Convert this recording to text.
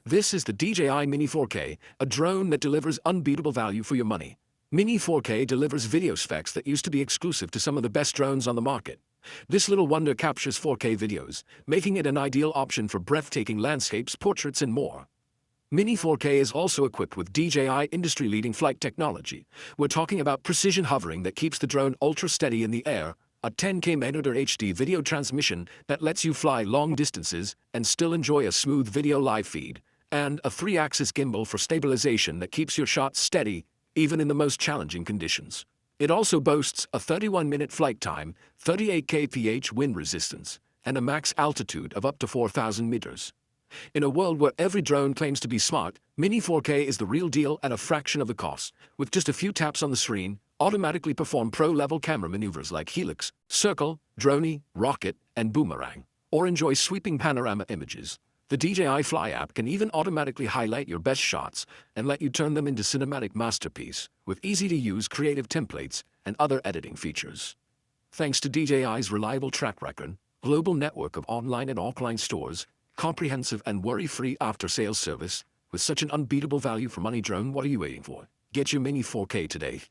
This is the DJI Mini 4K, a drone that delivers unbeatable value for your money. Mini 4K delivers video specs that used to be exclusive to some of the best drones on the market. This little wonder captures 4K videos, making it an ideal option for breathtaking landscapes, portraits, and more. Mini 4K is also equipped with DJI industry-leading flight technology. We're talking about precision hovering that keeps the drone ultra-steady in the air, a 10K monitor HD video transmission that lets you fly long distances and still enjoy a smooth video live feed, and a 3-axis gimbal for stabilization that keeps your shots steady, even in the most challenging conditions. It also boasts a 31-minute flight time, 38 kph wind resistance, and a max altitude of up to 4,000 meters. In a world where every drone claims to be smart, Mini 4K is the real deal at a fraction of the cost. With just a few taps on the screen, automatically perform pro-level camera maneuvers like helix, circle, droney, rocket, and boomerang, or enjoy sweeping panorama images. The DJI Fly app can even automatically highlight your best shots and let you turn them into cinematic masterpiece with easy-to-use creative templates and other editing features. Thanks to DJI's reliable track record, global network of online and offline stores, comprehensive and worry-free after-sales service, with such an unbeatable value for money drone, what are you waiting for? Get your Mini 4K today.